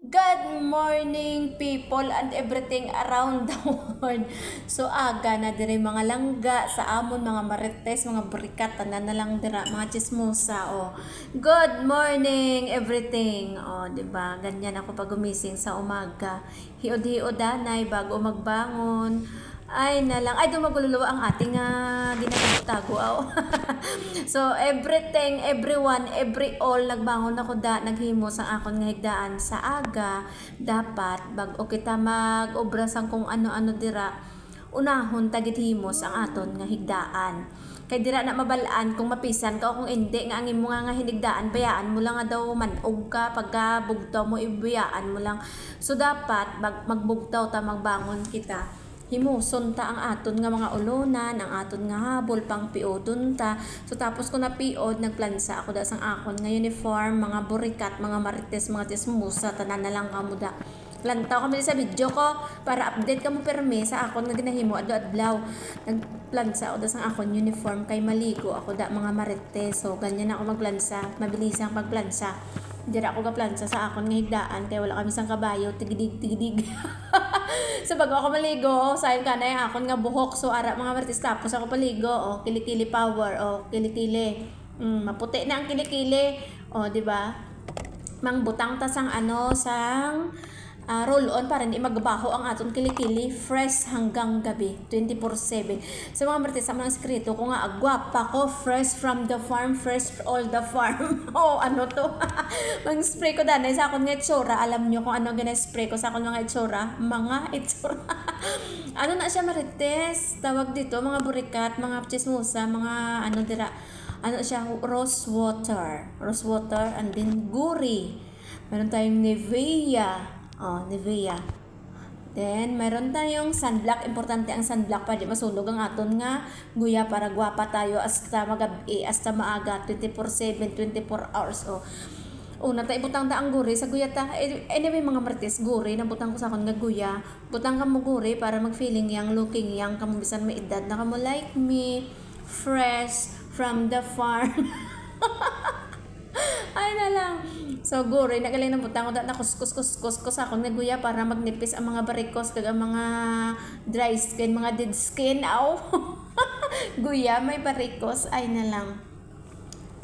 Good morning people and everything around the world. So aga na dire mga langga sa amon, mga marites, mga burikat, tanan na lang dira mga chismosa. Good morning everything. Di ba? Ganyan ako pag gumising sa umaga. Hiod-hiod anay bago magbangon. Ay nalang, ay dumagululuwa ang ating ginatago. So everything, everyone, every all nagbangon ako naghimo sa akon nga higdaan sa aga. Dapat bag-o kita mag-obra sang kung ano-ano dira, unahon tagit himos ang aton nga higdaan. Kay dira na mabalaan kung mapisan ka o kung hindi nga angin mo nga hinigdaan, bayaan mo lang nga daw manog ka pagka bugtaw mo, ibuyaan mo lang. So dapat magbugtaw ta magbangon kita, himuson ta ang aton nga mga ulonan, ang aton nga habol pang piodon ta. So tapos ko na piod, nagplansa ako da sang akon nga uniform, mga burikat, mga marites, mga tismusa, tanan na lang kamo da. Plantaw kami sa video ko para update kamo perme sa akon nga ginahimo adlaw. Nagplansa ako da sang akon uniform kay maligo ako da mga marites. So ganyan ako magplansa, mabilis ang pagplansa. Dira ako gaplansa sa akon nga higdaan kay wala kami sang kabayo, tigidig. So bago ako maligo, sayon ka na yung akon nga buhok. So ara mga marites, tapos ako paligo, kilikili power, kilikili. Maputi na ang kilikili. Di ba? Mangbutang ta sang sang roll on para hindi magbaho ang aton kilikili, fresh hanggang gabi 24/7. So mga marites, sa mga sekreto ko nga agwapa ko, fresh from the farm, fresh all the farm. Ano to? Mang spray ko danay sa akon nga itsura. Alam nyo kung ano gina-spray ko sa akon mga itsura? Mga itsura. Ano na siya marites? Tawag dito mga burikat, mga chismosa, mga ano dira. Ano siya? Rose water and then guri. Meron tayong Nivea. Nivea. Then, meron tayong sunblock. Importante ang sunblock para di masunog ang aton nga guya para gwapa tayo hasta magabi, hasta maaga, 24/7, 24 hours. Una tayo butang da ang guri sa guya ta. Anyway mga marites, guri na butang ko sa akon nga guya. Butang ka mo guri para mag-feeling yang, looking yang, kamo bisan may edad na kamo like me, fresh from the farm. Ay na lang. So guri nagalay na butang ko na kuskus sa akong naguya para magnipis ang mga barikos kag ang mga dry skin, mga dead skin. Guya may barikos, ay na lang.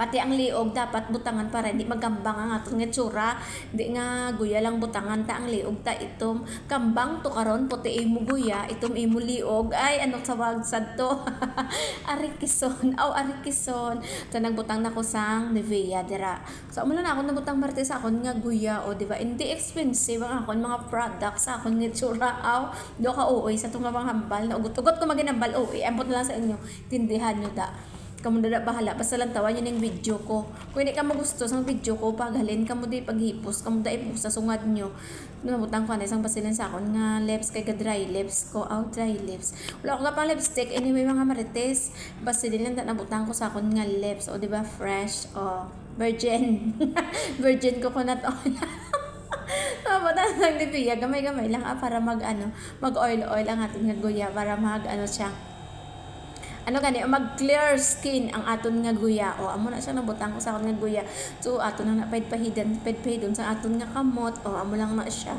Pati ang liog dapat butangan para hindi magambang ang atong itsura. Hindi nga guya lang butangan ta ang liog ta itom kambang to karon puti imo guya, itom imo liog. Ay ano tawag sad to? Arikison. Arikison. So nagbutang nako sang Nivea dira. So amo na ako nabutang marites sa akon nga guya, di ba? Hindi expensive ang akon mga products sa akon nga itsura. Do ka sa tong mga hambal na ugot-ugot ko maginambal. Ambot na lang sa inyo. Tindihan nyo da. Kamu dada bahala, basta lang tawan yun yung video ko. Kung hindi ka magusto sa video ko, paghalin ka mo di paghipos, kamu da ipos sa sungad nyo. Nabutang ko na isang pasilin sa akon nga lips, kay ka dry lips ko, dry lips. Wala ko ka pang lipstick, anyway mga marites, pasilin lang nabutang ko sa akon nga lips, diba fresh, virgin, virgin coconut oil. Butang lang Nivea, gamay-gamay lang para mag-oil-oil ang ating nga guya, para siya. Mag-clear skin ang aton nga guya. Amo na siya nabutang ko sa akon nga guya. So aton na paid-pahidon sa aton nga kamot. Amo lang na siya.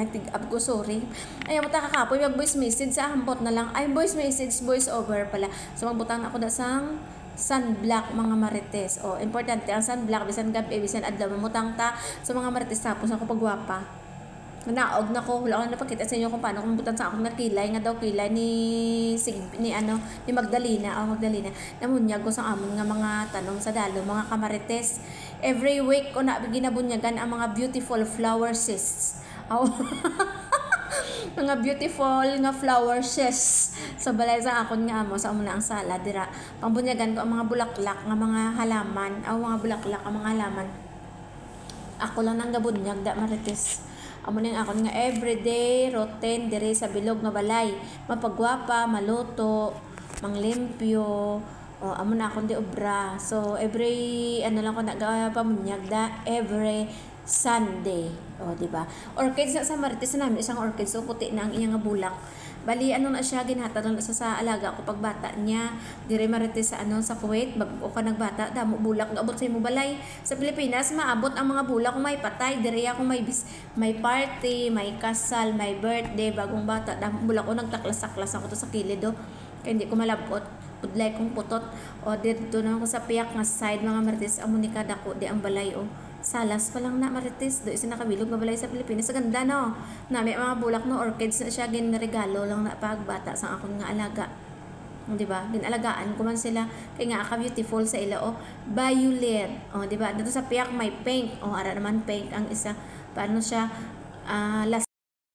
Tig-up ko, sorry. Ay, mo ta kakapoy mag-voice message sa hambot na lang. Ay, voice message, voice over pala. So magbutang ako da sang sunblock mga marites. Importante ang sunblock bisan gabi, bisan adlaw mamutang ta sa mga marites tapos ako pagwapa. Naog na ko, wala ko na napakita sa inyo kung paano kumbutan sa akong nakilay nga daw kilay ni Magdalena. Magdalena, namunyag ko sa amon nga mga tanong sa dalo, mga kamarites. Every week ko na ginabunyagan ang mga beautiful flower cysts. Mga beautiful nga flower cysts sa balay sa akon nga sa amo na ang sala dira. Pambunyagan ko ang mga bulaklak nga mga halaman, mga bulaklak ang mga halaman. Ako lang nang gabunyag da marites. Amo ning akon nga everyday routine dire sa bilog nga balay, mapagwapa, maluto, manglimpyo. Amo na akon di obra. So every lang ko nagapamunyag da every Sunday. O, di ba? Orchids na sa Marites na namin, isang orchids. So, puti na ang iyang nga bulak. Bali, ano na siya, ginhatag na sa alaga ko pag bata niya. Dire Marites sa sa Kuwait, bago ka nagbata, damo bulak, naabot sa imo balay. Sa Pilipinas, maabot ang mga bulak kung may patay. Dire ako may party, may kasal, may birthday, bagong bata, damo bulak ko, nagtaklas-taklas ako to sa kilid, do. Kaya hindi ko malabot. Pudlay kong putot. O, dito na ako sa piyak nga side, mga Marites, amunika dako, di ang balay, o. Salas pa lang na Marites, do isa nakabilog nga balay sa Pilipinas. Sa ganda, no? Nami mga bulak no, orchids na siya, ginregalo lang na pagbata sa akong nga alaga. Di ba? Ginalagaan ko man sila kay nga ka beautiful sa ila, violet. Di ba? Dito sa piyak may pink. Ara naman pink ang isa. Paano siya last